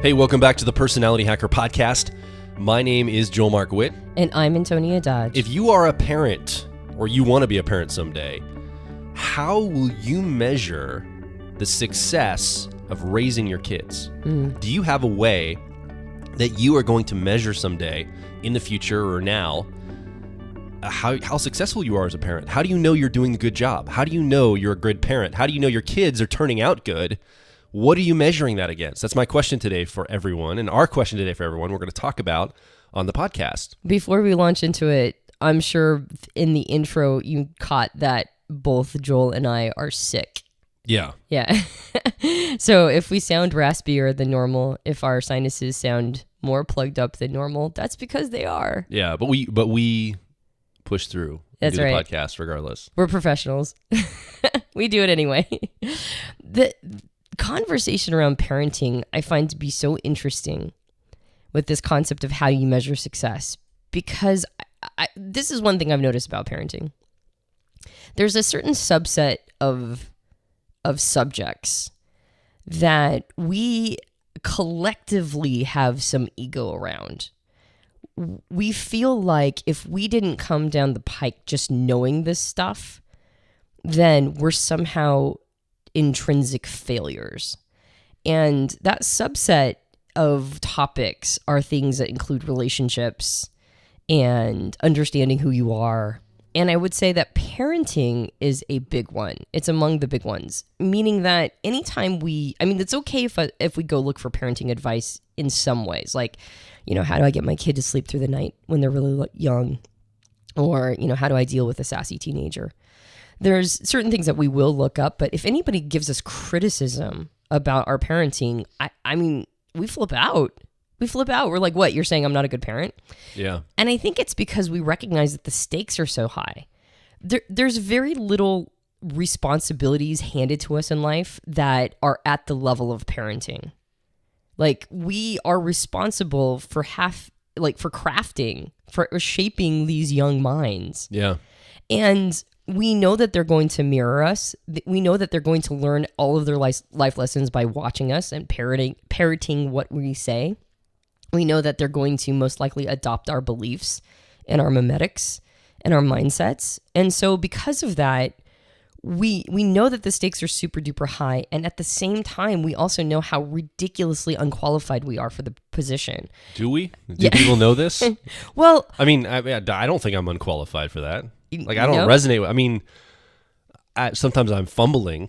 Hey, welcome back to the Personality Hacker Podcast. My name is Joel Mark Witt. And I'm Antonia Dodge. If you are a parent, or you want to be a parent someday, how will you measure the success of raising your kids? Do you have a way that you are going to measure someday in the future or now how successful you are as a parent? How do you know you're doing a good job? How do you know you're a good parent? How do you know your kids are turning out good? What are you measuring that against? That's my question today for everyone. And our question today for everyone, we're going to talk about on the podcast. Before we launch into it, I'm sure in the intro you caught that both Joel and I are sick. Yeah. So if we sound raspier than normal, if our sinuses sound more plugged up than normal, that's because they are. Yeah, but we push through. That's and do right. The podcast regardless. We're professionals. We do it anyway. The conversation around parenting I find to be so interesting with this concept of how you measure success, because this is one thing I've noticed about parenting. There's a certain subset of subjects that we collectively have some ego around. We feel like if we didn't come down the pike just knowing this stuff, then we're somehow intrinsic failures. And that subset of topics are things that include relationships and understanding who you are. And I would say that parenting is a big one. It's among the big ones, meaning that anytime it's okay if we go look for parenting advice in some ways, like, how do I get my kid to sleep through the night when they're really young? Or, how do I deal with a sassy teenager? There's certain things that we will look up, but if anybody gives us criticism about our parenting, we flip out. We're like, what? You're saying I'm not a good parent? Yeah. And I think it's because we recognize that the stakes are so high. There's very little responsibilities handed to us in life that are at the level of parenting. Like, we are responsible for crafting, for shaping these young minds. Yeah. And we know that they're going to mirror us. We know that they're going to learn all of their life lessons by watching us and parroting what we say. We know that they're going to most likely adopt our beliefs and our mimetics and our mindsets. And so because of that, we know that the stakes are super duper high. And at the same time, we also know how ridiculously unqualified we are for the position. Do we? Do people know this? Well, I don't think I'm unqualified for that. Like, I don't resonate with, sometimes I'm fumbling.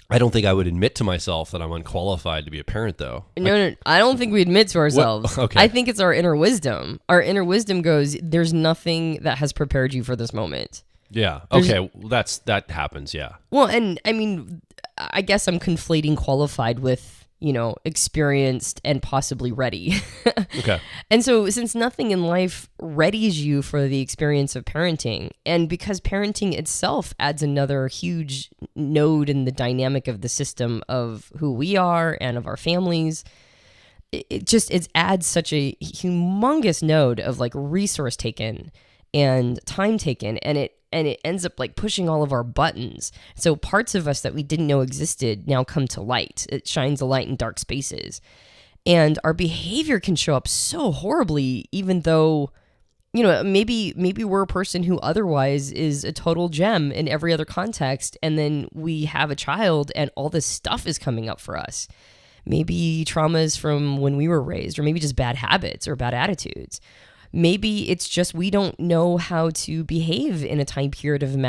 I don't think I would admit to myself that I'm unqualified to be a parent, though. No, I don't think we admit to ourselves. Okay. I think it's our inner wisdom. Our inner wisdom goes, there's nothing that has prepared you for this moment. Yeah. Okay. Well, that happens. Yeah. Well, and I guess I'm conflating qualified with, experienced and possibly ready. Okay. And so since nothing in life readies you for the experience of parenting, and because parenting itself adds another huge node in the dynamic of the system of who we are and of our families, it adds such a humongous node of like resource taken and time taken, and it ends up like pushing all of our buttons. So parts of us that we didn't know existed now come to light. It shines a light in dark spaces. And our behavior can show up so horribly, even though, maybe we're a person who otherwise is a total gem in every other context. And then we have a child and all this stuff is coming up for us. Maybe traumas from when we were raised, or maybe just bad habits or bad attitudes. Maybe it's just we don't know how to behave in a time period of when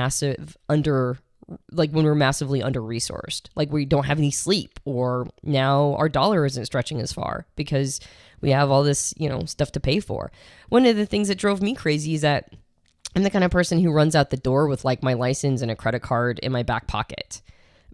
we're massively under-resourced. Like, we don't have any sleep, or now our dollar isn't stretching as far because we have all this, stuff to pay for. One of the things that drove me crazy is that I'm the kind of person who runs out the door with like my license and a credit card in my back pocket.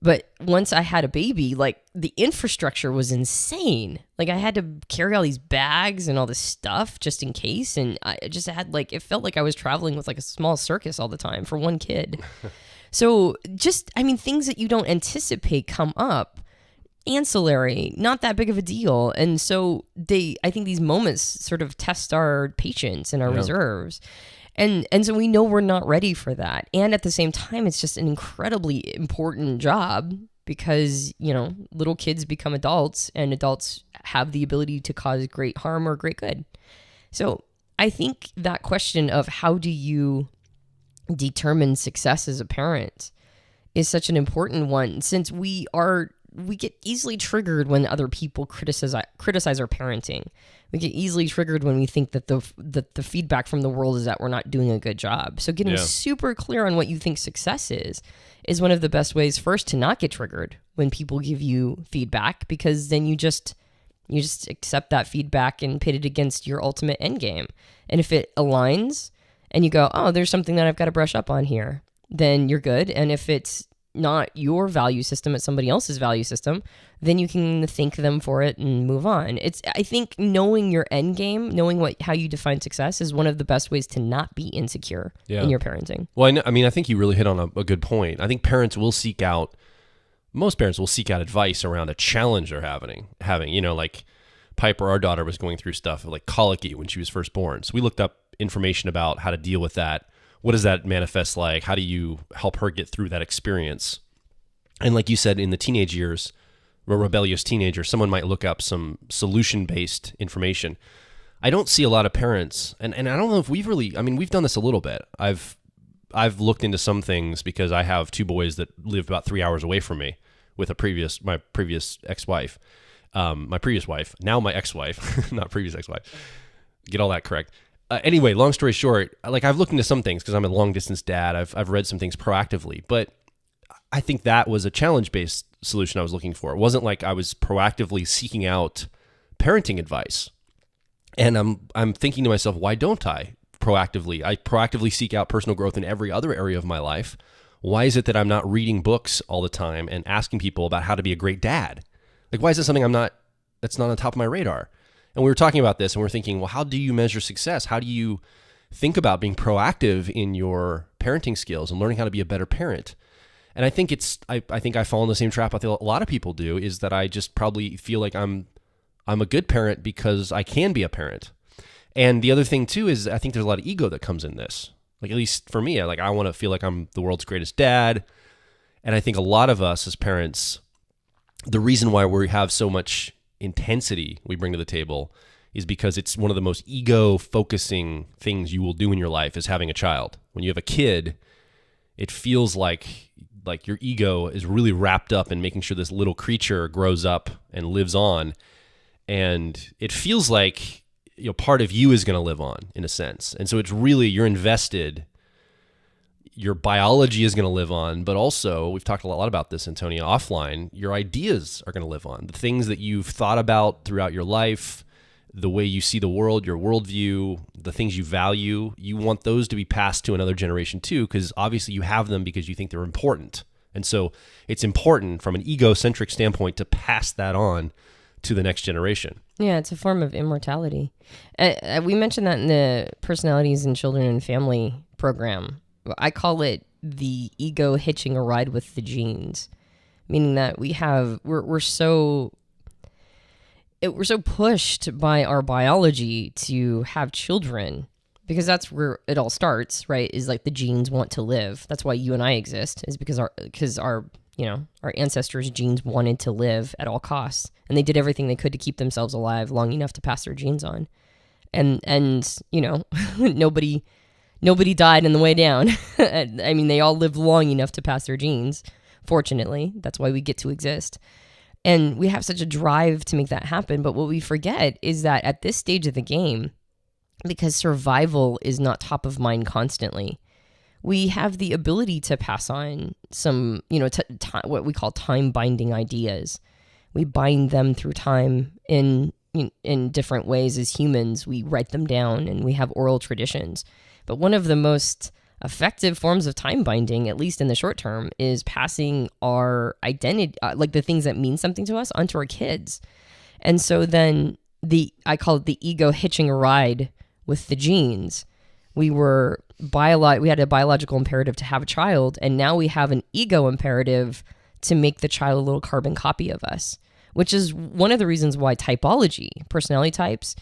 But once I had a baby, like, the infrastructure was insane. Like, I had to carry all these bags and all this stuff just in case. And I just had it felt like I was traveling with like a small circus all the time for one kid. So things that you don't anticipate come up, ancillary, not that big of a deal. And so I think these moments sort of test our patience and our reserves. And so we know we're not ready for that. And at the same time, it's just an incredibly important job because, little kids become adults and adults have the ability to cause great harm or great good. So I think that question of how do you determine success as a parent is such an important one, since we get easily triggered when other people criticize our parenting. We get easily triggered when we think that the feedback from the world is that we're not doing a good job. So getting super clear on what you think success is one of the best ways first to not get triggered when people give you feedback, because then you just accept that feedback and pit it against your ultimate end game. And if it aligns and you go, oh, there's something that I've got to brush up on here, then you're good. And if it's not your value system, it's somebody else's value system, then you can thank them for it and move on. I think knowing your end game, knowing how you define success is one of the best ways to not be insecure in your parenting. Well, I think you really hit on a good point. I think most parents will seek out advice around a challenge they're having, like Piper, our daughter, was going through stuff like colicky when she was first born. So we looked up information about how to deal with that. What does that manifest like? How do you help her get through that experience? And like you said, in the teenage years, a rebellious teenager, someone might look up some solution-based information. I don't see a lot of parents, and I don't know if we've done this a little bit. I've looked into some things because I have two boys that live about 3 hours away from me with my previous ex-wife, my previous wife, now my ex-wife, not previous ex-wife. Get all that correct. Anyway, long story short, like I've looked into some things because I'm a long distance dad. I've read some things proactively, but I think that was a challenge-based solution I was looking for. It wasn't like I was proactively seeking out parenting advice. And I'm thinking to myself, why don't I proactively seek out personal growth in every other area of my life. Why is it that I'm not reading books all the time and asking people about how to be a great dad? Like, why is this something that's not on top of my radar? And we were talking about this and we're thinking, well, how do you measure success? How do you think about being proactive in your parenting skills and learning how to be a better parent? And I think I think I fall in the same trap I think a lot of people do, is that I just probably feel like I'm a good parent because I can be a parent. And the other thing too is I think there's a lot of ego that comes in this. Like, at least for me, I want to feel like I'm the world's greatest dad. And I think a lot of us as parents, the reason why we have so much intensity we bring to the table is because it's one of the most ego-focusing things you will do in your life is having a child. When you have a kid, it feels like your ego is really wrapped up in making sure this little creature grows up and lives on. And it feels like part of you is going to live on, in a sense. And so it's really, you're invested. Your biology is going to live on, but also, we've talked a lot about this, Antonia, offline, your ideas are going to live on. The things that you've thought about throughout your life, the way you see the world, your worldview, the things you value, you want those to be passed to another generation too, because obviously you have them because you think they're important. And so it's important from an egocentric standpoint to pass that on to the next generation. Yeah, it's a form of immortality. We mentioned that in the Personalities in Children and Family program. I call it the ego hitching a ride with the genes, meaning that we're so pushed by our biology to have children, because that's where it all starts, right? Is like the genes want to live. That's why you and I exist, is because our ancestors' genes wanted to live at all costs, and they did everything they could to keep themselves alive long enough to pass their genes on. And nobody died on the way down. I mean, they all lived long enough to pass their genes. Fortunately, that's why we get to exist. And we have such a drive to make that happen. But what we forget is that at this stage of the game, because survival is not top of mind constantly, we have the ability to pass on some, what we call time binding ideas. We bind them through time in different ways as humans. We write them down and we have oral traditions. But one of the most effective forms of time binding, at least in the short term, is passing our identity, like the things that mean something to us, onto our kids. And so then I call it the ego hitching a ride with the genes. We had a biological imperative to have a child, and now we have an ego imperative to make the child a little carbon copy of us, which is one of the reasons why typology, personality types,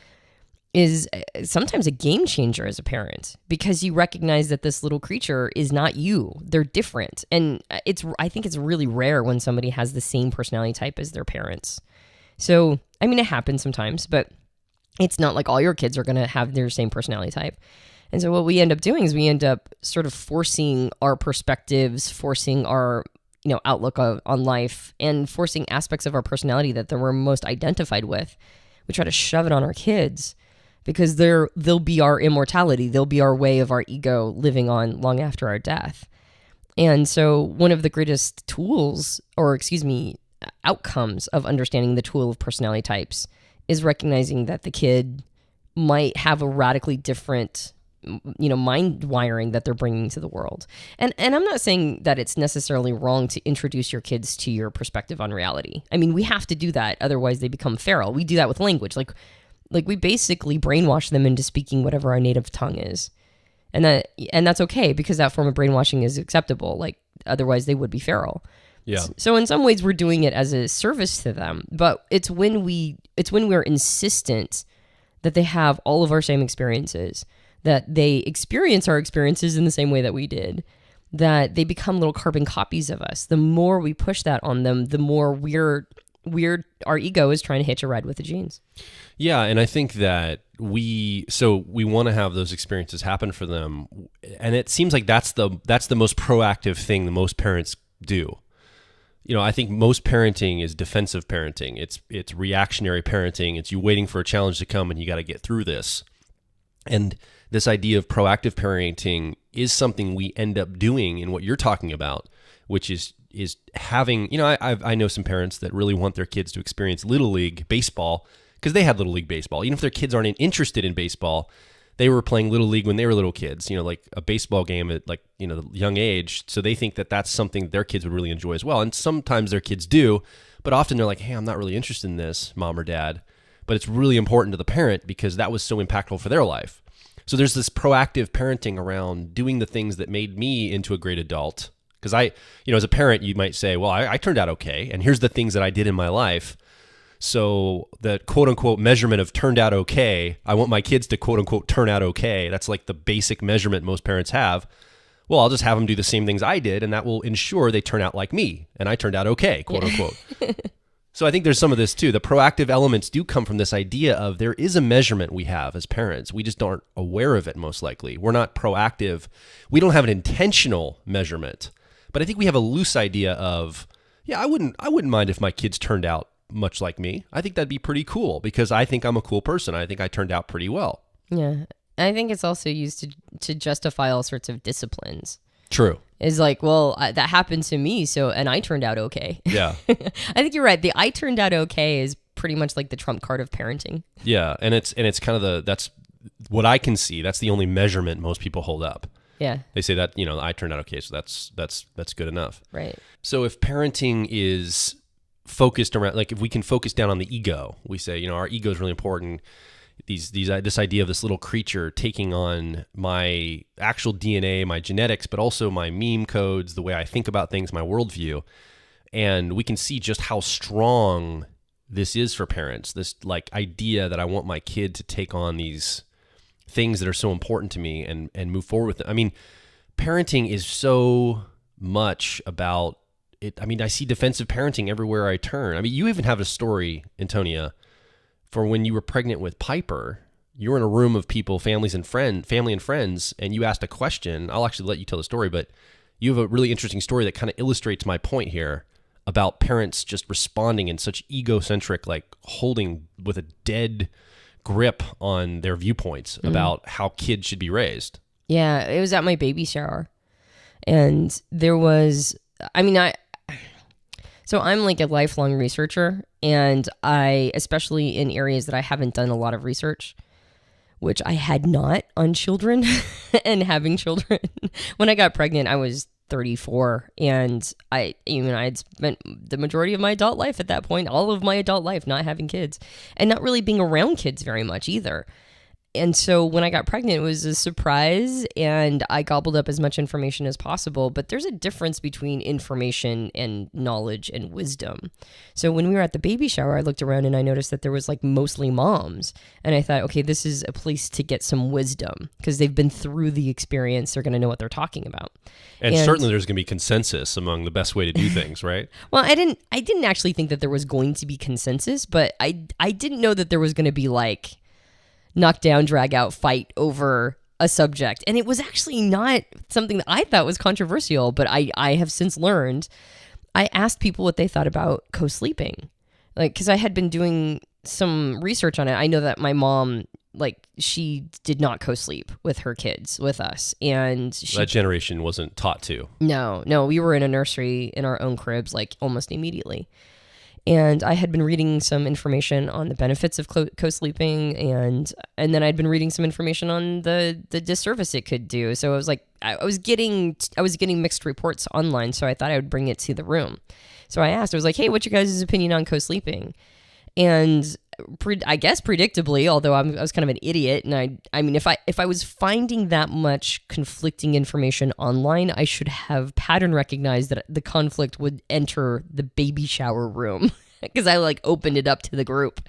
is sometimes a game changer as a parent, because you recognize that this little creature is not you. They're different. And I think it's really rare when somebody has the same personality type as their parents. So, I mean, it happens sometimes, but it's not like all your kids are going to have their same personality type. And so what we end up doing is we end up sort of forcing our perspectives, forcing our outlook on life, and forcing aspects of our personality that we're most identified with. We try to shove it on our kids because they'll be our immortality. They'll be our way of our ego living on long after our death. And so one of the greatest tools, outcomes of understanding the tool of personality types is recognizing that the kid might have a radically different mind wiring that they're bringing to the world. And I'm not saying that it's necessarily wrong to introduce your kids to your perspective on reality. I mean, we have to do that. Otherwise they become feral. We do that with language. Like we basically brainwash them into speaking whatever our native tongue is. And that's okay because that form of brainwashing is acceptable. Like otherwise they would be feral. Yeah. So in some ways we're doing it as a service to them, but it's when we're insistent that they have all of our same experiences, that they experience our experiences in the same way that we did, that they become little carbon copies of us. The more we push that on them, the more our ego is trying to hitch a ride with the genes. Yeah, and I think that we want to have those experiences happen for them, and it seems like that's the most proactive thing that most parents do. I think most parenting is defensive parenting. It's reactionary parenting. It's you waiting for a challenge to come and you got to get through this. And this idea of proactive parenting is something we end up doing in what you're talking about, which is having, I know some parents that really want their kids to experience Little League baseball because they had Little League baseball. Even if their kids aren't interested in baseball, they were playing Little League when they were little kids, like a baseball game at the young age. So they think that that's something their kids would really enjoy as well. And sometimes their kids do, but often they're like, hey, I'm not really interested in this, mom or dad. But it's really important to the parent because that was so impactful for their life. So there's this proactive parenting around doing the things that made me into a great adult. Because as a parent, you might say, well, I turned out okay. And here's the things that I did in my life. So the quote unquote measurement of turned out okay, I want my kids to quote unquote turn out okay. That's like the basic measurement most parents have. Well, I'll just have them do the same things I did, and that will ensure they turn out like me. And I turned out okay, quote unquote. So I think there's some of this too. The proactive elements do come from this idea of there is a measurement we have as parents. We just aren't aware of it most likely. We're not proactive. We don't have an intentional measurement. But I think we have a loose idea of, yeah, I wouldn't mind if my kids turned out much like me. I think that'd be pretty cool because I think I'm a cool person. I think I turned out pretty well. Yeah. I think it's also used to justify all sorts of disciplines. True. Is like, well, that happened to me, and I turned out okay. Yeah. I think you're right. The I turned out okay is pretty much like the trump card of parenting. Yeah, and it's kind of that's what I can see. That's the only measurement most people hold up. Yeah. They say that, I turned out okay, so that's good enough. Right. So if parenting is focused around, like if we can focus down on the ego, we say, our ego is really important. This idea of this little creature taking on my actual DNA, my genetics, but also my meme codes, the way I think about things, my worldview. And we can see just how strong this is for parents, this like idea that I want my kid to take on these things that are so important to me and move forward with it. I mean, parenting is so much about it. I mean, I see defensive parenting everywhere I turn. I mean, you even have a story, Antonia, for when you were pregnant with Piper. You were in a room of people, family and friends, and you asked a question. I'll actually let you tell the story, but you have a really interesting story that kind of illustrates my point here about parents just responding in such egocentric, like holding with a dead grip on their viewpoints about how kids should be raised. Yeah, it was at my baby shower. And there was, so I'm like a lifelong researcher, and I, especially in areas that I haven't done a lot of research, which I had not on children and having children. When I got pregnant, I was 34, and I had spent the majority of my adult life at that point, all of my adult life, not having kids and not really being around kids very much either. And so when I got pregnant, it was a surprise, and I gobbled up as much information as possible. But there's a difference between information and knowledge and wisdom. So when we were at the baby shower, I looked around and I noticed that there was like mostly moms. And I thought, okay, this is a place to get some wisdom because they've been through the experience. They're going to know what they're talking about. And certainly there's going to be consensus among the best way to do things, right? Well, I didn't actually think that there was going to be consensus, but I didn't know that there was going to be like knock down, drag out fight over a subject. And it was actually not something that I thought was controversial, but I have since learned. I asked people what they thought about co-sleeping. Like, because I had been doing some research on it. I know that my mom, like, she did not co-sleep with her kids, with us. And that generation wasn't taught to. No, we were in a nursery in our own cribs, like almost immediately. And I had been reading some information on the benefits of co-sleeping, and then I'd been reading some information on the disservice it could do. So I was like, I was getting mixed reports online, so I thought I would bring it to the room. So I asked, I was like, hey, what's your guys' opinion on co-sleeping? And I guess predictably, although I was kind of an idiot, and I mean, if I was finding that much conflicting information online, I should have pattern recognized that the conflict would enter the baby shower room because I like opened it up to the group.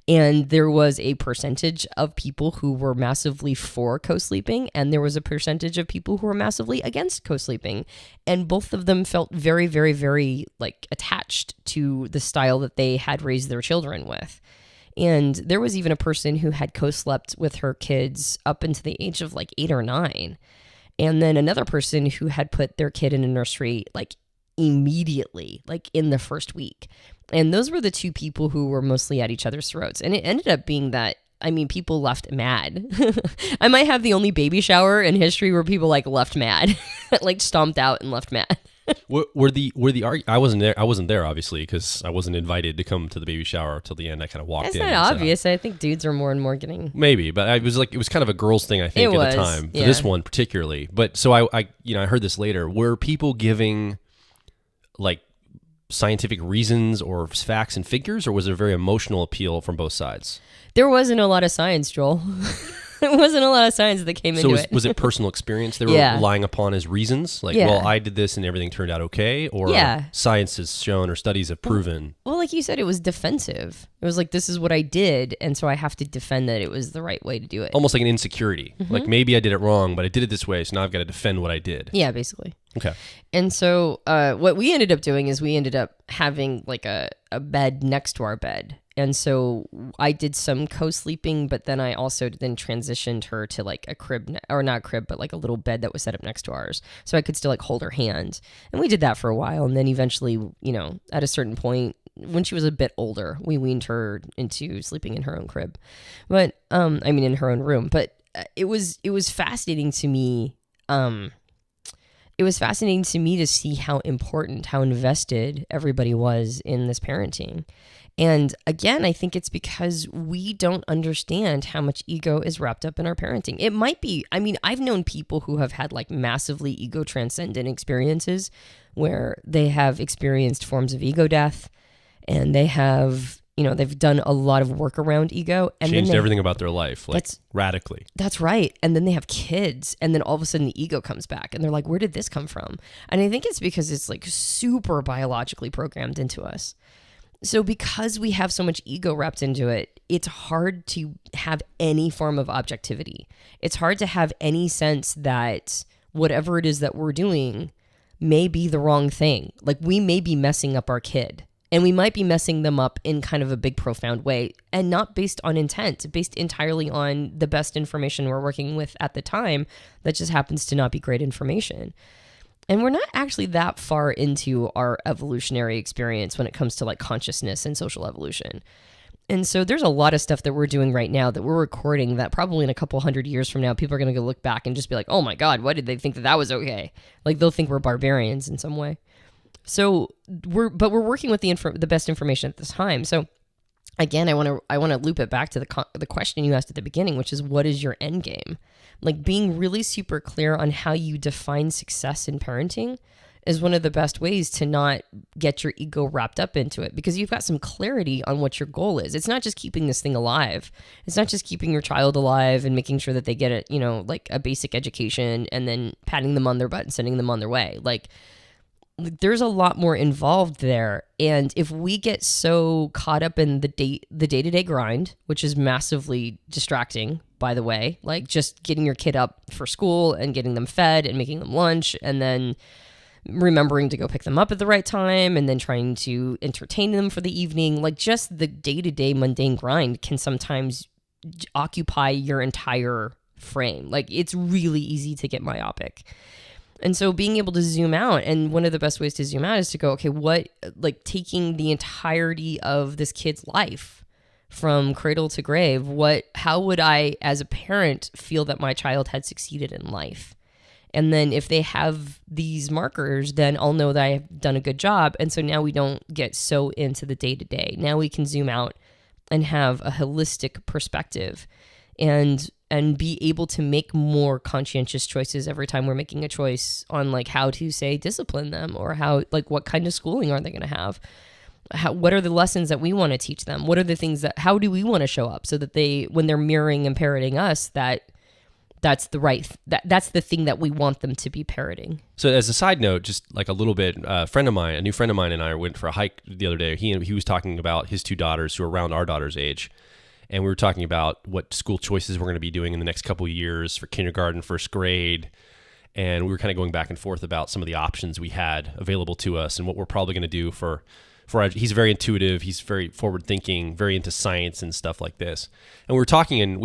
And there was a percentage of people who were massively for co-sleeping, and there was a percentage of people who were massively against co-sleeping. And both of them felt very, very, very like attached to the style that they had raised their children with. And there was even a person who had co-slept with her kids up into the age of like 8 or 9. And then another person who had put their kid in a nursery like immediately, like in the first week. And those were the two people who were mostly at each other's throats. And it ended up being that, I mean, people left mad. I might have the only baby shower in history where people like left mad, like stomped out and left mad. I wasn't there obviously because I wasn't invited to come to the baby shower till the end. I kind of walked in. That's not obvious. I think dudes are more and more getting maybe, but it was kind of a girls thing I think at the time for this one particularly. But so I heard this later. Were people giving like scientific reasons or facts and figures, or was it a very emotional appeal from both sides? There wasn't a lot of science, Joel. There wasn't a lot of science that came into it. So was it personal experience they were relying upon as reasons? Like, well, I did this and everything turned out okay? Or science has shown or studies have proven? Well, like you said, it was defensive. It was like, this is what I did, and so I have to defend that it was the right way to do it. Almost like an insecurity. Mm-hmm. Like, maybe I did it wrong, but I did it this way, so now I've got to defend what I did. Yeah, basically. Okay. And so what we ended up doing is we ended up having like a bed next to our bed. And so I did some co-sleeping, but then I also then transitioned her to like a crib, or not a crib, but like a little bed that was set up next to ours. So I could still like hold her hand. And we did that for a while. And then eventually, at a certain point, when she was a bit older, we weaned her into sleeping in her own crib. But, in her own room. But it was fascinating to me. It was fascinating to me to see how important, how invested everybody was in this parenting. And again, I think it's because we don't understand how much ego is wrapped up in our parenting. It might be, I've known people who have had like massively ego transcendent experiences where they have experienced forms of ego death, and they have, they've done a lot of work around ego. And changed everything about their life, like radically. That's right. And then they have kids, and then all of a sudden the ego comes back, and they're like, where did this come from? And I think it's because it's like super biologically programmed into us. So because we have so much ego wrapped into it, it's hard to have any form of objectivity. It's hard to have any sense that whatever it is that we're doing may be the wrong thing. Like, we may be messing up our kid, and we might be messing them up in kind of a big, profound way, and not based on intent, based entirely on the best information we're working with at the time that just happens to not be great information. And we're not actually that far into our evolutionary experience when it comes to like consciousness and social evolution. And so there's a lot of stuff that we're doing right now that we're recording that probably in a couple 100 years from now, people are going to go look back and just be like, oh my God, why did they think that was okay? Like, they'll think we're barbarians in some way. So we're working with the best information at this time. So again, I want to loop it back to the question you asked at the beginning, which is, what is your end game? Like, being really super clear on how you define success in parenting is one of the best ways to not get your ego wrapped up into it, because you've got some clarity on what your goal is. It's not just keeping this thing alive. It's not just keeping your child alive and making sure that they get it, like a basic education and then patting them on their butt and sending them on their way. Like, there's a lot more involved there. And if we get so caught up in the day-to-day grind, which is massively distracting, by the way, like just getting your kid up for school and getting them fed and making them lunch, and then remembering to go pick them up at the right time, and then trying to entertain them for the evening, like just the day-to-day mundane grind can sometimes occupy your entire frame. Like, it's really easy to get myopic. And so being able to zoom out, and one of the best ways to zoom out is to go, okay, taking the entirety of this kid's life from cradle to grave, how would I, as a parent, feel that my child had succeeded in life? And then if they have these markers, then I'll know that I've done a good job. And so now we don't get so into the day-to-day. Now we can zoom out and have a holistic perspective and be able to make more conscientious choices every time we're making a choice on like how to, say, discipline them, or how, like, what kind of schooling are they going to have? What are the lessons that we want to teach them? What are the things how do we want to show up so that when they're mirroring and parroting us, that's the thing that we want them to be parroting. So as a side note, just like a little bit, a new friend of mine and I went for a hike the other day. He was talking about his two daughters who are around our daughter's age. And we were talking about what school choices we're going to be doing in the next couple of years for kindergarten, first grade. And we were kind of going back and forth about some of the options we had available to us and what we're probably going to do for he's very intuitive. He's very forward thinking, very into science and stuff like this. And we were talking, and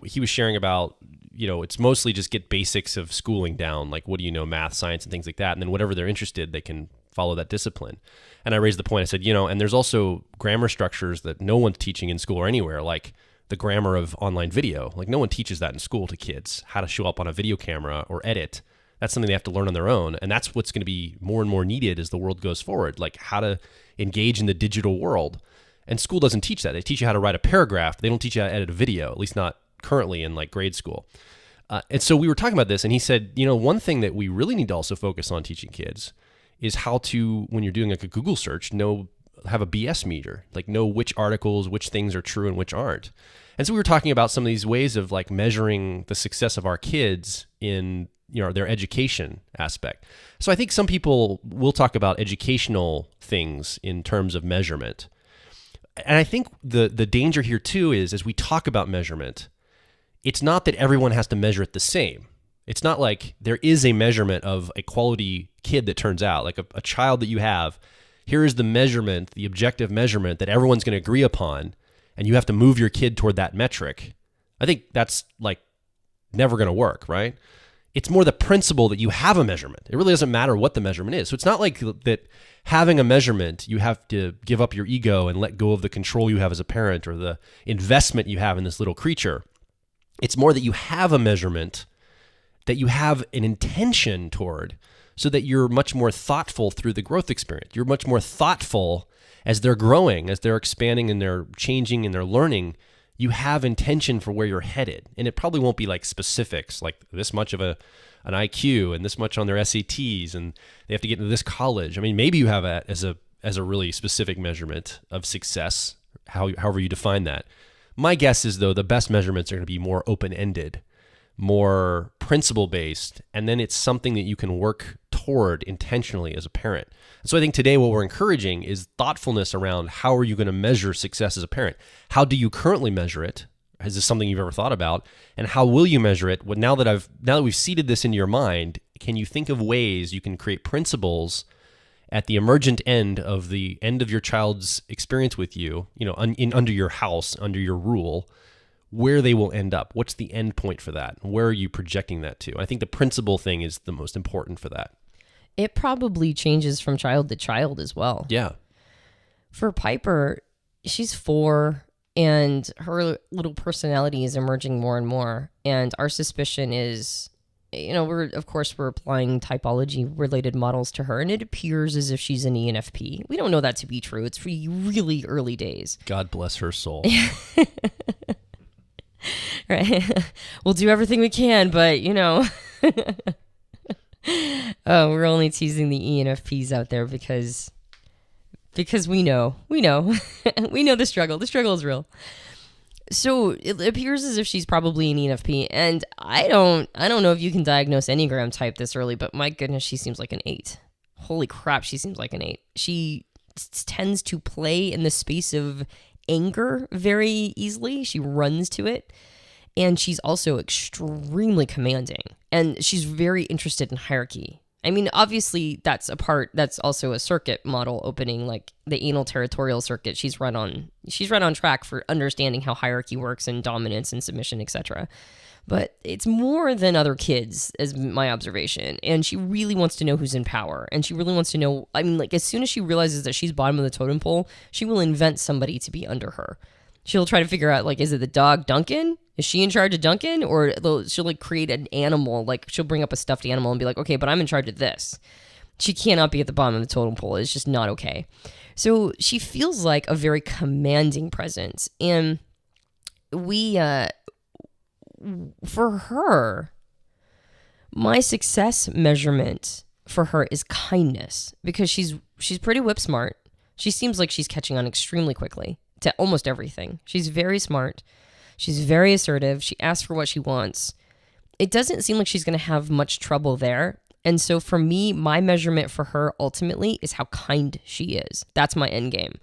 he was sharing about, it's mostly just get basics of schooling down. Like, what do you know, math, science, and things like that. And then whatever they're interested, they can follow that discipline. And I raised the point, I said, and there's also grammar structures that no one's teaching in school or anywhere, like the grammar of online video. Like, no one teaches that in school to kids, how to show up on a video camera or edit. That's something they have to learn on their own. And that's what's going to be more and more needed as the world goes forward, like how to engage in the digital world. And school doesn't teach that. They teach you how to write a paragraph. They don't teach you how to edit a video, at least not currently in like grade school. And so we were talking about this, and he said, one thing that we really need to also focus on teaching kids is how to, when you're doing like a Google search, have a BS meter, like know which articles, which things are true and which aren't. And so we were talking about some of these ways of like measuring the success of our kids in their education aspect. So I think some people will talk about educational things in terms of measurement. And I think the danger here too is, as we talk about measurement, it's not that everyone has to measure it the same. It's not like there is a measurement of a quality kid that turns out, like a child that you have. Here is the measurement, the objective measurement that everyone's going to agree upon, and you have to move your kid toward that metric. I think that's like never going to work, right? It's more the principle that you have a measurement. It really doesn't matter what the measurement is. So it's not like that having a measurement, you have to give up your ego and let go of the control you have as a parent or the investment you have in this little creature. It's more that you have a measurement that you have an intention toward, so that you're much more thoughtful through the growth experience. You're much more thoughtful as they're growing, as they're expanding and they're changing and they're learning. You have intention for where you're headed. And it probably won't be like specifics, like this much of an IQ and this much on their SATs and they have to get into this college. I mean, maybe you have that as a really specific measurement of success, however you define that. My guess is, though, the best measurements are going to be more open-ended, more principle-based, and then it's something that you can work toward intentionally as a parent. So I think today what we're encouraging is thoughtfulness around how are you going to measure success as a parent? How do you currently measure it? Is this something you've ever thought about? And how will you measure it? Well, now that we've seeded this into your mind, can you think of ways you can create principles at the emergent end of your child's experience with you, under your house, under your rule, where they will end up? What's the end point for that? Where are you projecting that to? I think the principle thing is the most important for that. It probably changes from child to child as well. Yeah. For Piper, she's 4 and her little personality is emerging more and more. And our suspicion is, we're applying typology related models to her, and it appears as if she's an ENFP. We don't know that to be true. It's really early days. God bless her soul. Right. We'll do everything we can, but Oh, we're only teasing the ENFPs out there because we know we know the struggle. The struggle is real. So it appears as if she's probably an ENFP, and I don't know if you can diagnose Enneagram type this early, but my goodness, she seems like an 8. Holy crap, she seems like an 8. She tends to play in the space of anger very easily. She runs to it, and she's also extremely commanding, and she's very interested in hierarchy. I mean, obviously, that's also a circuit model opening, like the anal territorial circuit. She's run on track for understanding how hierarchy works and dominance and submission, etc. But it's more than other kids, as my observation. And she really wants to know who's in power. And she really wants to know, I mean, like, as soon as she realizes that she's bottom of the totem pole, she will invent somebody to be under her. She'll try to figure out, like, is it the dog Duncan? Is she in charge of Duncan? Or she'll, like, create an animal. Like, she'll bring up a stuffed animal and be like, okay, but I'm in charge of this. She cannot be at the bottom of the totem pole. It's just not okay. So she feels like a very commanding presence. And for her, my success measurement for her is kindness, because she's pretty whip smart. She seems like she's catching on extremely quickly to almost everything. She's very smart. She's very assertive. She asks for what she wants. It doesn't seem like she's going to have much trouble there. And so for me, my measurement for her ultimately is how kind she is. That's my end game.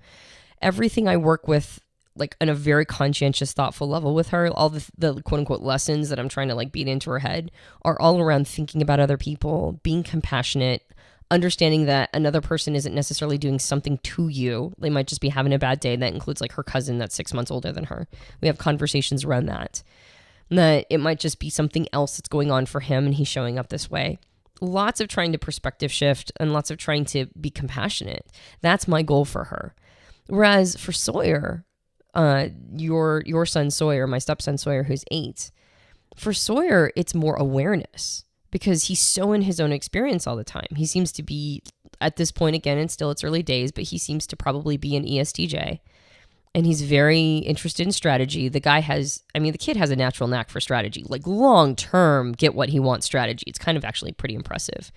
Everything I work with, like, on a very conscientious, thoughtful level with her, all the quote unquote lessons that I'm trying to, like, beat into her head are all around thinking about other people, being compassionate, understanding that another person isn't necessarily doing something to you. They might just be having a bad day. That includes, like, her cousin that's 6 months older than her. We have conversations around that. That it might just be something else that's going on for him and he's showing up this way. Lots of trying to perspective shift and lots of trying to be compassionate. That's my goal for her. Whereas for Sawyer, your son Sawyer, my stepson Sawyer, who's 8, for Sawyer, it's more awareness, because he's so in his own experience all the time. He seems to be, at this point, again, and still it's early days, but he seems to probably be an ESTJ. And he's very interested in strategy. The kid has a natural knack for strategy, like long-term, get what he wants strategy. It's kind of actually pretty impressive.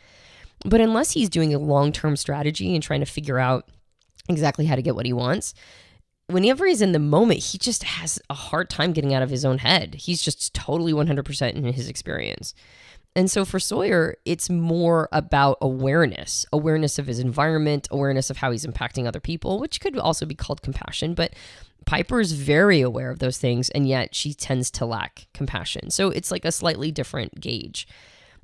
But unless he's doing a long-term strategy and trying to figure out exactly how to get what he wants, whenever he's in the moment, he just has a hard time getting out of his own head. He's just totally 100% in his experience. And so for Sawyer, it's more about awareness of his environment, awareness of how he's impacting other people, which could also be called compassion. But Piper is very aware of those things, and yet she tends to lack compassion. So it's like a slightly different gauge.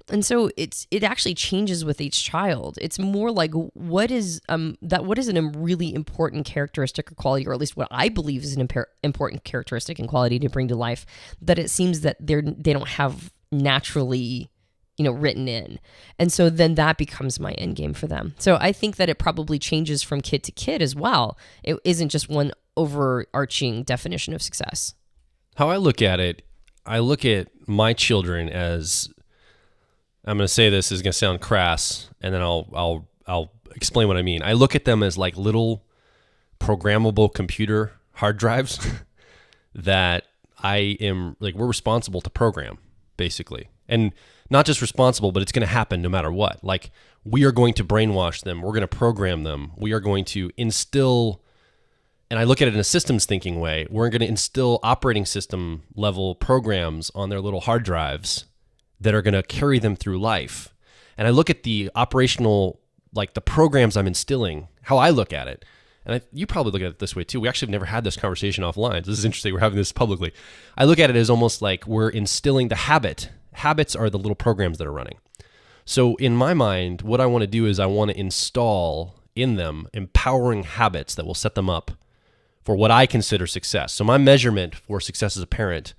And so it actually changes with each child. It's more like what is a really important characteristic or quality, or at least what I believe is an important characteristic and quality to bring to life, that it seems that they don't have naturally, written in. And so then that becomes my end game for them. So I think that it probably changes from kid to kid as well. It isn't just one overarching definition of success. How I look at it, I look at my children as, I'm going to say this is going to sound crass, and then I'll explain what I mean. I look at them as like little programmable computer hard drives that we're responsible to program, basically. And not just responsible, but it's going to happen no matter what. Like, we are going to brainwash them. We're going to program them. We are going to instill, and I look at it in a systems thinking way, we're going to instill operating system level programs on their little hard drives that are going to carry them through life. And I look at the operational, like the programs I'm instilling, how I look at it. And you probably look at it this way too. We actually have never had this conversation offline. This is interesting. We're having this publicly. I look at it as almost like we're instilling the habit. Habits are the little programs that are running. So in my mind, what I want to do is I want to install in them empowering habits that will set them up for what I consider success. So my measurement for success as a parent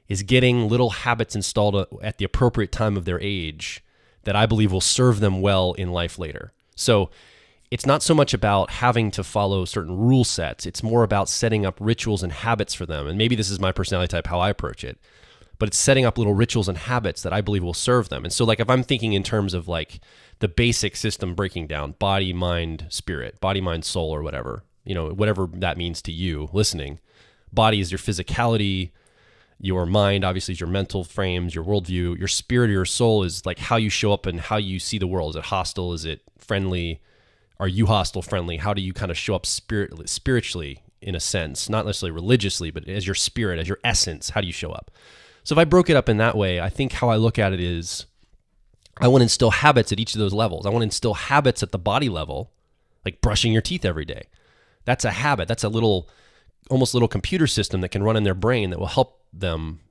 is getting little habits installed at the appropriate time of their age that I believe will serve them well in life later. So it's not so much about having to follow certain rule sets. It's more about setting up rituals and habits for them. And maybe this is my personality type, how I approach it. But it's setting up little rituals and habits that I believe will serve them. And so, like, if I'm thinking in terms of like the basic system breaking down, body, mind, spirit, body, mind, soul, or whatever, whatever that means to you listening. Body is your physicality, Your mind, obviously, is your mental frames, your worldview. Your spirit or your soul is like how you show up and how you see the world. Is it hostile? Is it friendly? Are you hostile, friendly? How do you kind of show up spiritually, in a sense? Not necessarily religiously, but as your spirit, as your essence, how do you show up? So if I broke it up in that way, I think how I look at it is I want to instill habits at each of those levels. I want to instill habits at the body level, like brushing your teeth every day. That's a habit. That's a almost little computer system that can run in their brain that will help them,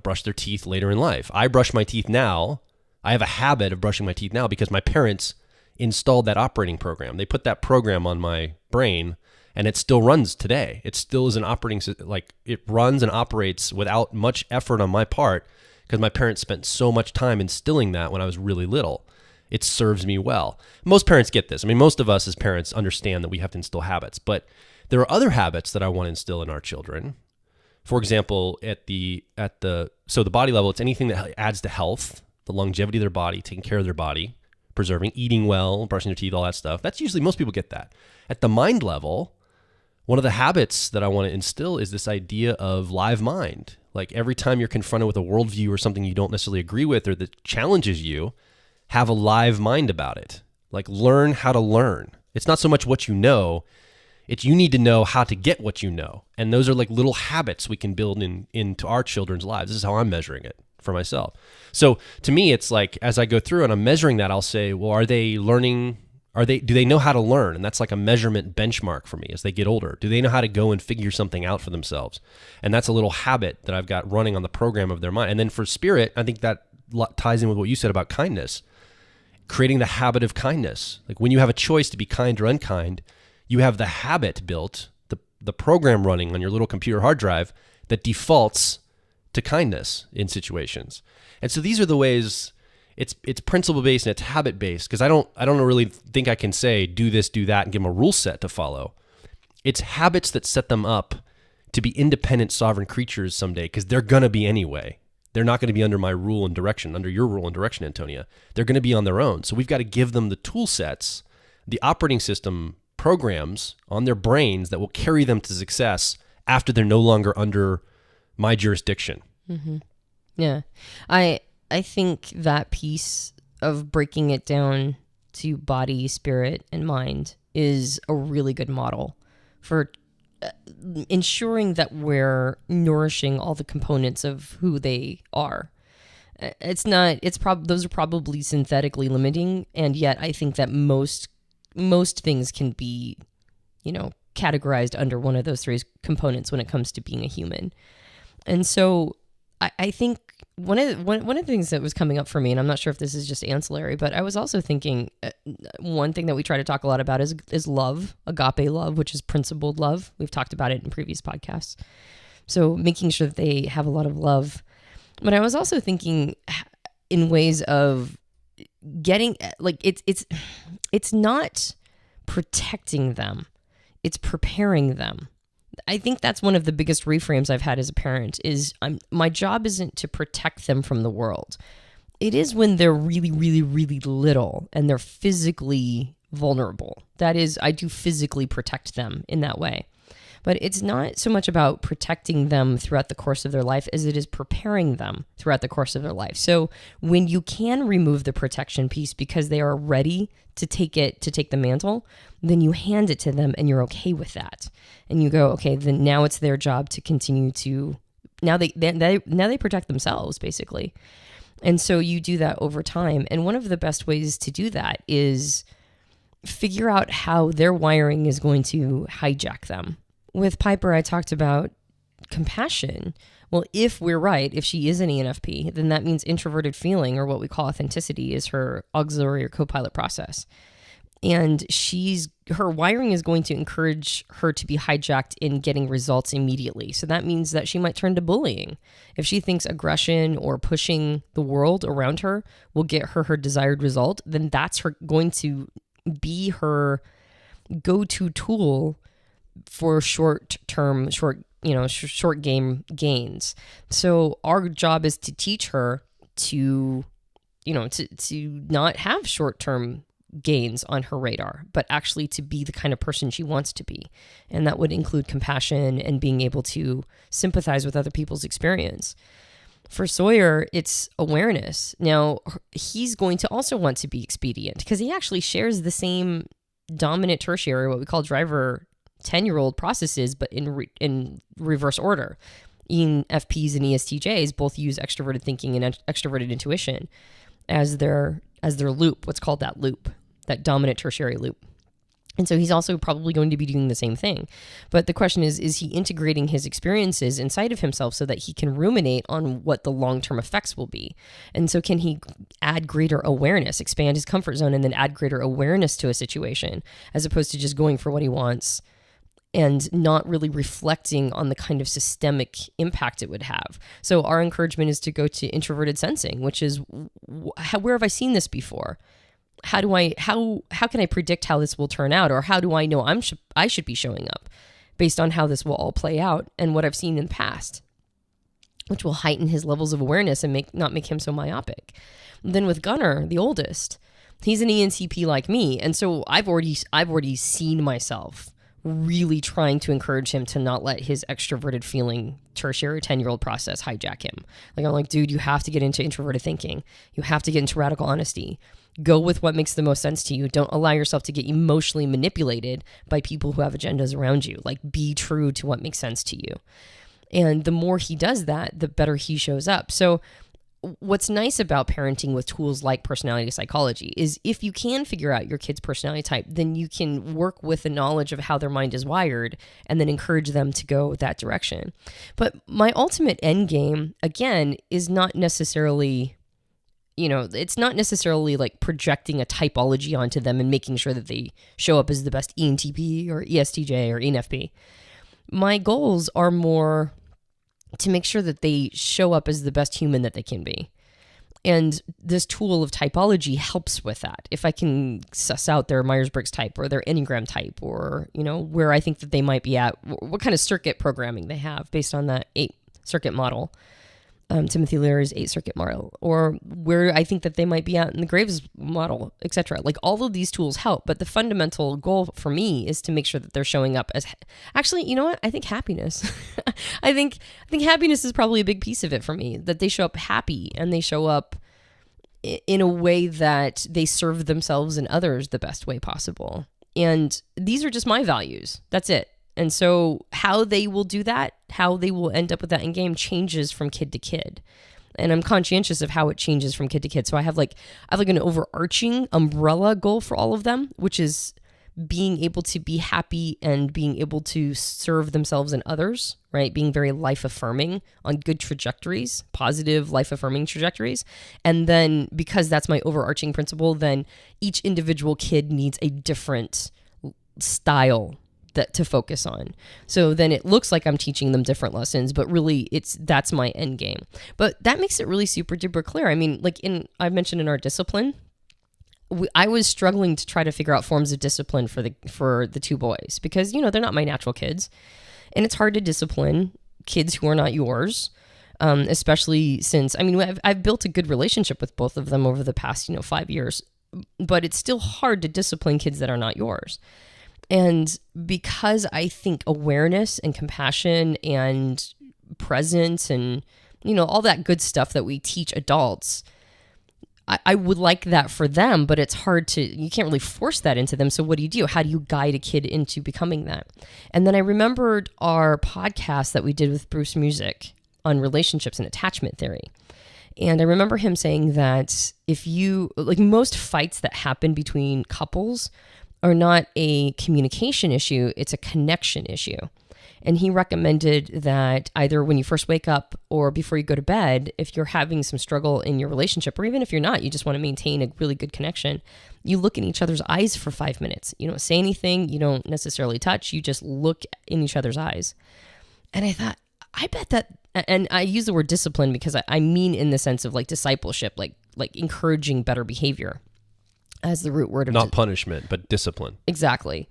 brush their teeth later in life. I brush my teeth now. I have a habit of brushing my teeth now because my parents installed that operating program. They put that program on my brain, and it still runs today. It still is an operating system. Like, it runs and operates without much effort on my part because my parents spent so much time instilling that when I was really little. It serves me well. Most parents get this. I mean, most of us as parents understand that we have to instill habits, but there are other habits that I want to instill in our children. For example, so the body level, it's anything that adds to health, the longevity of their body, taking care of their body, preserving, eating well, brushing their teeth, all that stuff. That's usually, most people get that. At the mind level, one of the habits that I want to instill is this idea of live mind. Like, every time you're confronted with a worldview or something you don't necessarily agree with or that challenges you, have a live mind about it. Like, learn how to learn. It's not so much what you know, it's you need to know how to get what you know. And those are like little habits we can build into our children's lives. This is how I'm measuring it for myself. So to me, it's like, as I go through and I'm measuring that, I'll say, well, are they learning? Do they know how to learn? And that's like a measurement benchmark for me as they get older. Do they know how to go and figure something out for themselves? And that's a little habit that I've got running on the program of their mind. And then for spirit, I think that ties in with what you said about kindness, creating the habit of kindness. Like, when you have a choice to be kind or unkind, you have the habit built, the program running on your little computer hard drive that defaults to kindness in situations. And so these are the ways. It's principle based and it's habit based, because I don't really think I can say do this, do that, and give them a rule set to follow. It's habits that set them up to be independent, sovereign creatures someday, because they're gonna be anyway. They're not going to be under my rule and direction, under your rule and direction, Antonia. They're going to be on their own. So we've got to give them the tool sets, the operating system programs on their brains that will carry them to success after they're no longer under my jurisdiction. Mm-hmm. Yeah. I think that piece of breaking it down to body, spirit, and mind is a really good model for ensuring that we're nourishing all the components of who they are. Those are probably synthetically limiting, and yet I think that most things can be, categorized under one of those three components when it comes to being a human. And so I think one of the things that was coming up for me, and I'm not sure if this is just ancillary, but I was also thinking one thing that we try to talk a lot about is love, agape love, which is principled love. We've talked about it in previous podcasts. So making sure that they have a lot of love. But I was also thinking in ways of getting, like, it's not protecting them, it's preparing them. I think that's one of the biggest reframes I've had as a parent is my job isn't to protect them from the world. It is when they're really, really, really little and they're physically vulnerable. That is, I do physically protect them in that way. But it's not so much about protecting them throughout the course of their life as it is preparing them throughout the course of their life. So when you can remove the protection piece because they are ready to take the mantle, then you hand it to them and you're okay with that. And you go, okay, then now it's their job to continue to, now they protect themselves basically. And so you do that over time. And one of the best ways to do that is figure out how their wiring is going to hijack them. With Piper, I talked about compassion. Well, if we're right, if she is an ENFP, then that means introverted feeling, or what we call authenticity, is her auxiliary or co-pilot process. And her wiring is going to encourage her to be hijacked in getting results immediately. So that means that she might turn to bullying. If she thinks aggression or pushing the world around her will get her desired result, then that's going to be her go-to tool for short game gains. So our job is to teach her to not have short-term gains on her radar, but actually to be the kind of person she wants to be. And that would include compassion and being able to sympathize with other people's experience. For Sawyer, it's awareness. Now, he's going to also want to be expedient because he actually shares the same dominant tertiary, what we call driver 10-year-old processes, but in reverse order. ENFPs and ESTJs both use extroverted thinking and extroverted intuition as their loop, what's called that loop, that dominant tertiary loop. And so he's also probably going to be doing the same thing. But the question is he integrating his experiences inside of himself so that he can ruminate on what the long-term effects will be? And so can he add greater awareness, expand his comfort zone, and then add greater awareness to a situation, as opposed to just going for what he wants and not really reflecting on the kind of systemic impact it would have. So our encouragement is to go to introverted sensing, which is, where have I seen this before? How can I predict how this will turn out? Or how do I know I should be showing up based on how this will all play out and what I've seen in the past, which will heighten his levels of awareness and not make him so myopic. And then with Gunnar, the oldest, he's an ENCP like me. And so I've already seen myself really trying to encourage him to not let his extroverted feeling tertiary 10-year-old process hijack him. Like, I'm like, dude, you have to get into introverted thinking. You have to get into radical honesty. Go with what makes the most sense to you. Don't allow yourself to get emotionally manipulated by people who have agendas around you. Like, be true to what makes sense to you. And the more he does that, the better he shows up. So what's nice about parenting with tools like personality psychology is if you can figure out your kid's personality type, then you can work with the knowledge of how their mind is wired and then encourage them to go that direction. But my ultimate end game, again, is not necessarily, it's not necessarily like projecting a typology onto them and making sure that they show up as the best ENTP or ESTJ or ENFP. My goals are more to make sure that they show up as the best human that they can be. And this tool of typology helps with that. If I can suss out their Myers-Briggs type or their Enneagram type, or, where I think that they might be at, what kind of circuit programming they have based on that 8-circuit model, Timothy Leary's 8-circuit model, or where I think that they might be at in the Graves model, etc. Like, all of these tools help, but the fundamental goal for me is to make sure that they're showing up as, actually, you know what? I think happiness. I think happiness is probably a big piece of it for me, that they show up happy and they show up in a way that they serve themselves and others the best way possible. And these are just my values. That's it. And so how they will do that, how they will end up with that end game, changes from kid to kid. And I'm conscientious of how it changes from kid to kid. So I have an overarching umbrella goal for all of them, which is being able to be happy and being able to serve themselves and others, right? Being very life-affirming on good trajectories, positive life-affirming trajectories. And then because that's my overarching principle, then each individual kid needs a different style that to focus on. So then it looks like I'm teaching them different lessons, but really that's my end game. But that makes it really super duper clear. I mean, I mentioned in our discipline, I was struggling to try to figure out forms of discipline for the two boys because, they're not my natural kids, and it's hard to discipline kids who are not yours. Especially since, I've built a good relationship with both of them over the past, 5 years, but it's still hard to discipline kids that are not yours. And because I think awareness and compassion and presence and, all that good stuff that we teach adults, I would like that for them, but it's hard you can't really force that into them. So what do? How do you guide a kid into becoming that? And then I remembered our podcast that we did with Bruce Music on relationships and attachment theory. And I remember him saying that most fights that happen between couples are not a communication issue, it's a connection issue. And he recommended that either when you first wake up or before you go to bed, if you're having some struggle in your relationship, or even if you're not, you just want to maintain a really good connection, you look in each other's eyes for 5 minutes. You don't say anything, you don't necessarily touch, you just look in each other's eyes. And I thought, I bet that, and I use the word discipline because I mean in the sense of like discipleship, like encouraging better behavior as the root word of not punishment, but discipline. Exactly.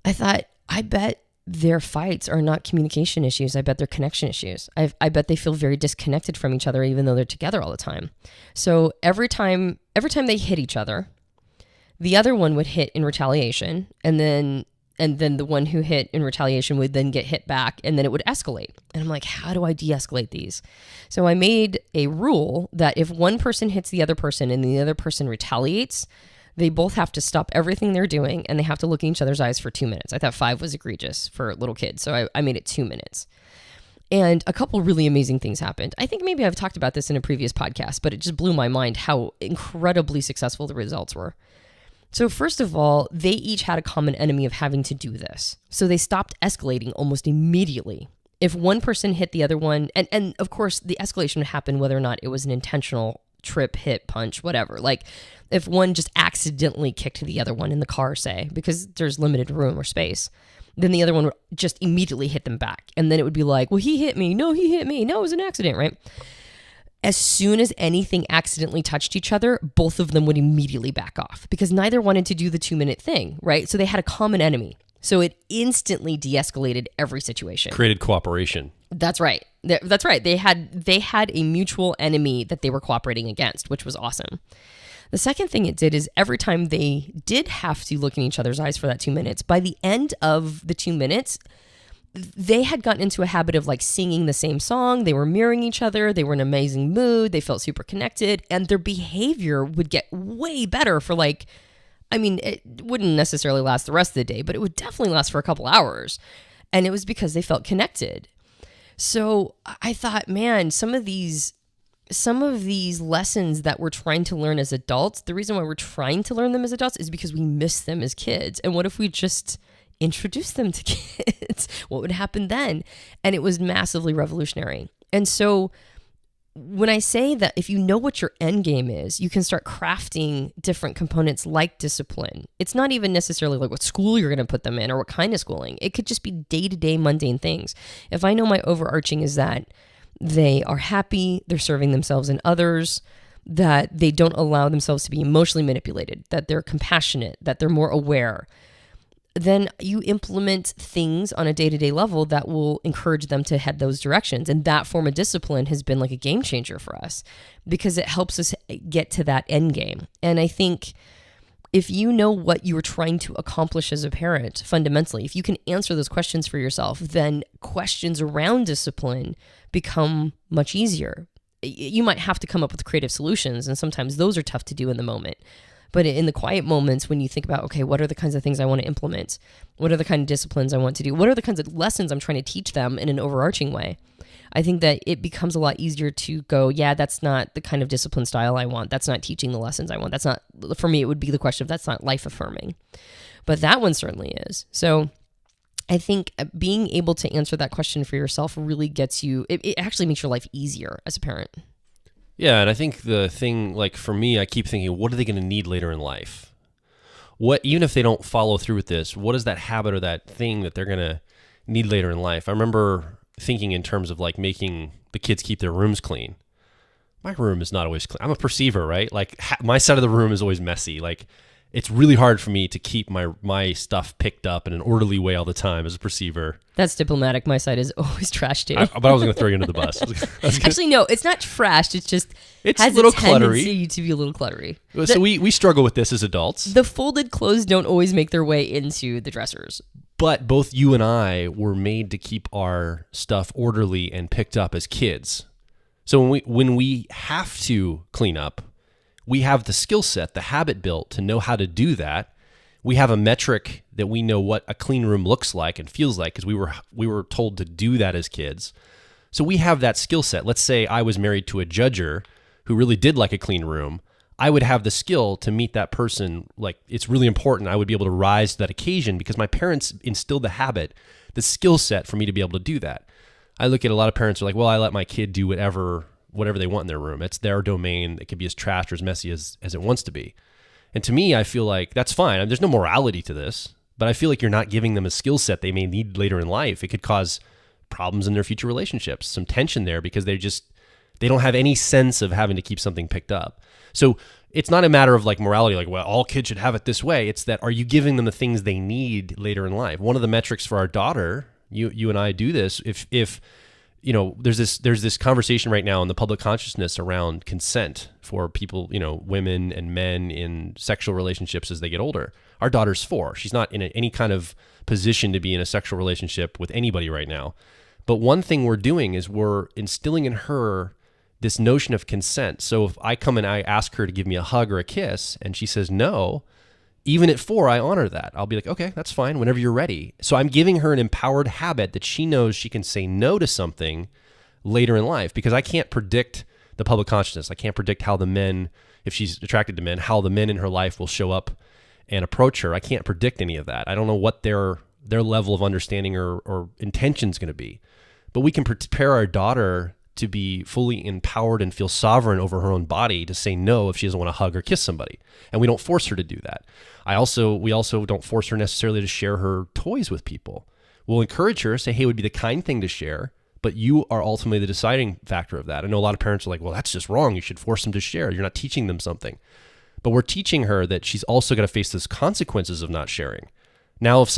I thought, I bet their fights are not communication issues. I bet they're connection issues. I bet they feel very disconnected from each other, even though they're together all the time. So every time they hit each other, the other one would hit in retaliation, and then the one who hit in retaliation would then get hit back, and then it would escalate. And I'm like, how do I de-escalate these? So I made a rule that if one person hits the other person and the other person retaliates, they both have to stop everything they're doing and they have to look in each other's eyes for 2 minutes. I thought 5 was egregious for little kids, so I made it 2 minutes. And a couple really amazing things happened. I think maybe I've talked about this in a previous podcast, but it just blew my mind how incredibly successful the results were. So first of all, they each had a common enemy of having to do this. So they stopped escalating almost immediately. If one person hit the other one, and of course the escalation would happen whether or not it was an intentional trip, hit, punch, whatever. Like if one just accidentally kicked the other one in the car, say, because there's limited room or space, then the other one would just immediately hit them back. And then it would be like, well, he hit me. No, he hit me. No, it was an accident, right? As soon as anything accidentally touched each other, both of them would immediately back off because neither wanted to do the 2-minute thing, right? So they had a common enemy. So it instantly de-escalated every situation. Created cooperation. That's right. That's right. They had a mutual enemy that they were cooperating against, which was awesome. The second thing it did is every time they did have to look in each other's eyes for that 2 minutes, by the end of the 2 minutes, they had gotten into a habit of like singing the same song. They were mirroring each other. They were in an amazing mood. They felt super connected, and their behavior would get way better for like, I mean, it wouldn't necessarily last the rest of the day, but it would definitely last for a couple hours. And it was because they felt connected. So I thought, man, some of these lessons that we're trying to learn as adults, the reason why we're trying to learn them as adults is because we miss them as kids. And what if we just introduce them to kids? What would happen then? And it was massively revolutionary. And so when I say that if you know what your end game is, you can start crafting different components like discipline. It's not even necessarily like what school you're going to put them in or what kind of schooling. It could just be day-to-day mundane things. If I know my overarching is that they are happy, they're serving themselves and others, that they don't allow themselves to be emotionally manipulated, that they're compassionate, that they're more aware, then you implement things on a day-to-day level that will encourage them to head those directions. And that form of discipline has been like a game changer for us because it helps us get to that end game. And I think if you know what you are trying to accomplish as a parent, fundamentally, if you can answer those questions for yourself, then questions around discipline become much easier. You might have to come up with creative solutions, and sometimes those are tough to do in the moment. But in the quiet moments, when you think about, okay, what are the kinds of things I want to implement? What are the kind of disciplines I want to do? What are the kinds of lessons I'm trying to teach them in an overarching way? I think that it becomes a lot easier to go, yeah, that's not the kind of discipline style I want. That's not teaching the lessons I want. That's not, for me, it would be the question of that's not life affirming. But that one certainly is. So I think being able to answer that question for yourself really gets you, it actually makes your life easier as a parent. Yeah, and I think the thing, like for me, I keep thinking, what are they going to need later in life? What, even if they don't follow through with this, what is that habit or that thing that they're going to need later in life? I remember thinking in terms of like making the kids keep their rooms clean. My room is not always clean. I'm a perceiver, right? Like my side of the room is always messy. Like it's really hard for me to keep my stuff picked up in an orderly way all the time as a perceiver. That's diplomatic. My side is always trash too. But I was going to throw you under the bus. Actually, no, it's not trashed. It's just it's has a little a tendency cluttery. to be a little cluttery. So we struggle with this as adults. The folded clothes don't always make their way into the dressers. But both you and I were made to keep our stuff orderly and picked up as kids. So when we have to clean up, we have the skill set, the habit built to know how to do that. We have a metric that we know what a clean room looks like and feels like because we were told to do that as kids. So we have that skill set. Let's say I was married to a judger who really did like a clean room. I would have the skill to meet that person. Like it's really important. I would be able to rise to that occasion because my parents instilled the habit, the skill set for me to be able to do that. I look at a lot of parents who are like, well, I let my kid do whatever they want in their room. It's their domain. It could be as trashed or as messy as it wants to be. And to me, I feel like that's fine. I mean, there's no morality to this, but I feel like you're not giving them a skill set they may need later in life. It could cause problems in their future relationships, some tension there because they don't have any sense of having to keep something picked up. So it's not a matter of like morality, like, well, all kids should have it this way. It's that, are you giving them the things they need later in life? One of the metrics for our daughter, you and I do this, if there's this conversation right now in the public consciousness around consent for people, women and men in sexual relationships as they get older. Our daughter's 4. She's not in any kind of position to be in a sexual relationship with anybody right now. But one thing we're doing is we're instilling in her this notion of consent. So if I come and I ask her to give me a hug or a kiss and she says no, even at 4, I honor that. I'll be like, okay, that's fine, whenever you're ready. So I'm giving her an empowered habit that she knows she can say no to something later in life, because I can't predict the public consciousness. I can't predict how the men, if she's attracted to men, how the men in her life will show up and approach her. I can't predict any of that. I don't know what their level of understanding or intention is going to be. But we can prepare our daughter to be fully empowered and feel sovereign over her own body to say no if she doesn't want to hug or kiss somebody. And we don't force her to do that. We also don't force her necessarily to share her toys with people. We'll encourage her, say, hey, it would be the kind thing to share, but you are ultimately the deciding factor of that. I know a lot of parents are like, well, that's just wrong. You should force them to share. You're not teaching them something. But we're teaching her that she's also got to face those consequences of not sharing. Now, if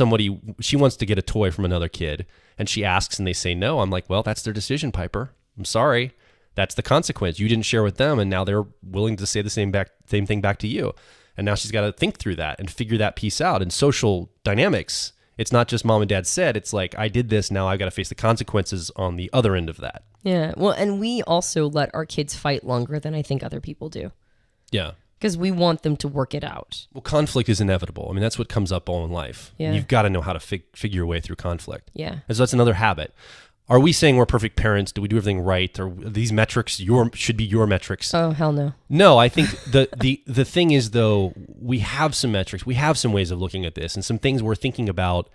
she wants to get a toy from another kid and she asks and they say no, I'm like, well, that's their decision, Piper. I'm sorry. That's the consequence. You didn't share with them, and now they're willing to say the same thing back to you. And now she's got to think through that and figure that piece out. In social dynamics, it's not just mom and dad said. It's like, I did this, now I've got to face the consequences on the other end of that. Yeah. Well, and we also let our kids fight longer than I think other people do. Yeah. Because we want them to work it out. Well, conflict is inevitable. I mean, that's what comes up all in life. Yeah. You've got to know how to figure your way through conflict. Yeah. And so that's another habit. Are we saying we're perfect parents? Do we do everything right? Or these metrics should be your metrics? Oh, hell no. No, I think the thing is, though, we have some metrics. We have some ways of looking at this and some things we're thinking about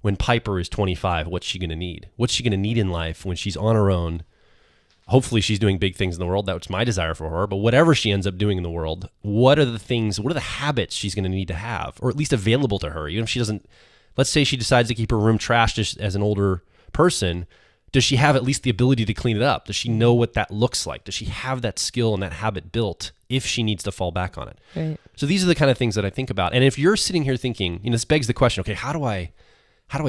when Piper is 25. What's she going to need? What's she going to need in life when she's on her own? Hopefully she's doing big things in the world. That's my desire for her. But whatever she ends up doing in the world, what are the habits she's going to need to have, or at least available to her? Even if she doesn't, let's say she decides to keep her room trashed as an older person, does she have at least the ability to clean it up? Does she know what that looks like? Does she have that skill and that habit built if she needs to fall back on it? Right. So these are the kind of things that I think about. And if you're sitting here thinking, this begs the question, okay, how do I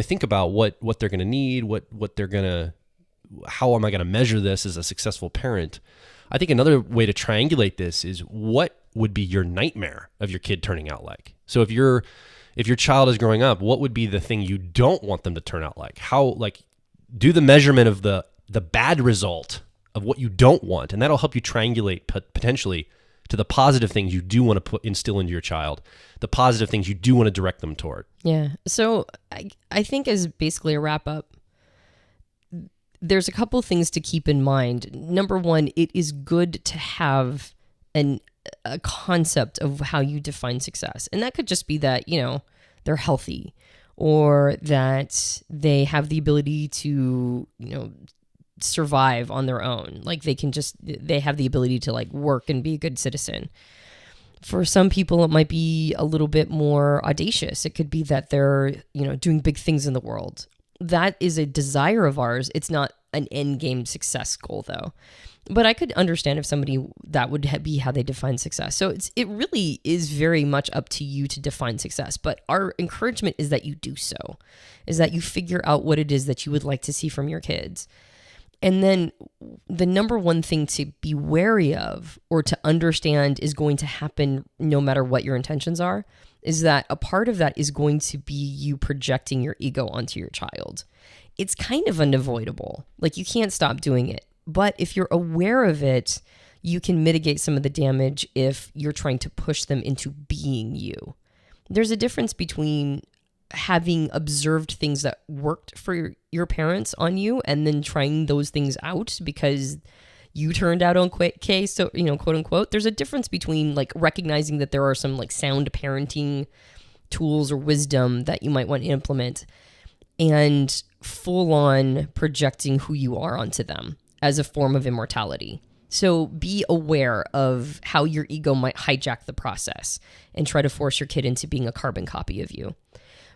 think about what they're going to need, how am I going to measure this as a successful parent? I think another way to triangulate this is, what would be your nightmare of your kid turning out like? So if your child is growing up, what would be the thing you don't want them to turn out like? Do the measurement of the bad result of what you don't want, and that'll help you triangulate potentially to the positive things you do want to instill into your child, the positive things you do want to direct them toward. Yeah. So I think, as basically a wrap up, there's a couple things to keep in mind. Number one, it is good to have a concept of how you define success. And that could just be that, they're healthy, or that they have the ability to, survive on their own. Like they have the ability to work and be a good citizen. For some people, it might be a little bit more audacious. It could be that they're, doing big things in the world. That is a desire of ours. It's not an end game success goal, though. But I could understand if somebody, that would be how they define success. So it really is very much up to you to define success. But our encouragement is that you do so, is that you figure out what it is that you would like to see from your kids. And then the number one thing to be wary of, or to understand is going to happen no matter what your intentions are, is that a part of that is going to be you projecting your ego onto your child. It's kind of unavoidable. You can't stop doing it. But if you're aware of it, you can mitigate some of the damage if you're trying to push them into being you. There's a difference between having observed things that worked for your parents on you and then trying those things out because you turned out okay, so, quote unquote. There's a difference between recognizing that there are some sound parenting tools or wisdom that you might want to implement, and full on projecting who you are onto them as a form of immortality. So be aware of how your ego might hijack the process and try to force your kid into being a carbon copy of you.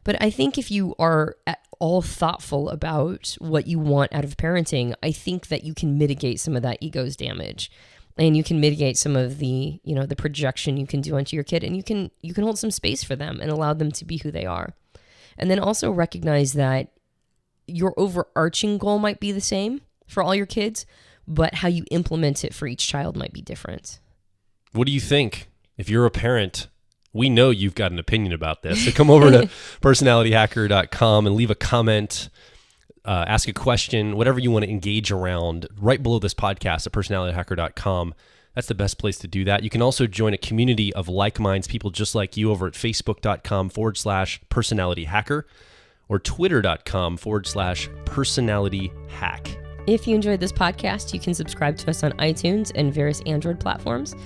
But I think if you are at all thoughtful about what you want out of parenting, I think that you can mitigate some of that ego's damage, and you can mitigate some of the, the projection you can do onto your kid, and you can hold some space for them and allow them to be who they are. And then also recognize that your overarching goal might be the same, for all your kids, but how you implement it for each child might be different. What do you think? If you're a parent, we know you've got an opinion about this. So come over to personalityhacker.com and leave a comment, ask a question, whatever you want to engage around right below this podcast at personalityhacker.com. That's the best place to do that. You can also join a community of like minds, people just like you, over at facebook.com/personalityhacker or twitter.com/personalityhack. If you enjoyed this podcast, you can subscribe to us on iTunes and various Android platforms.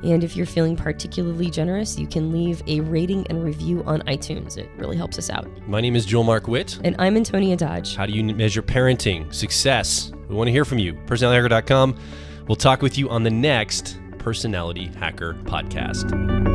And if you're feeling particularly generous, you can leave a rating and review on iTunes. It really helps us out. My name is Joel Mark Witt. And I'm Antonia Dodge. How do you measure parenting, success? We want to hear from you. Personalityhacker.com. We'll talk with you on the next Personality Hacker podcast.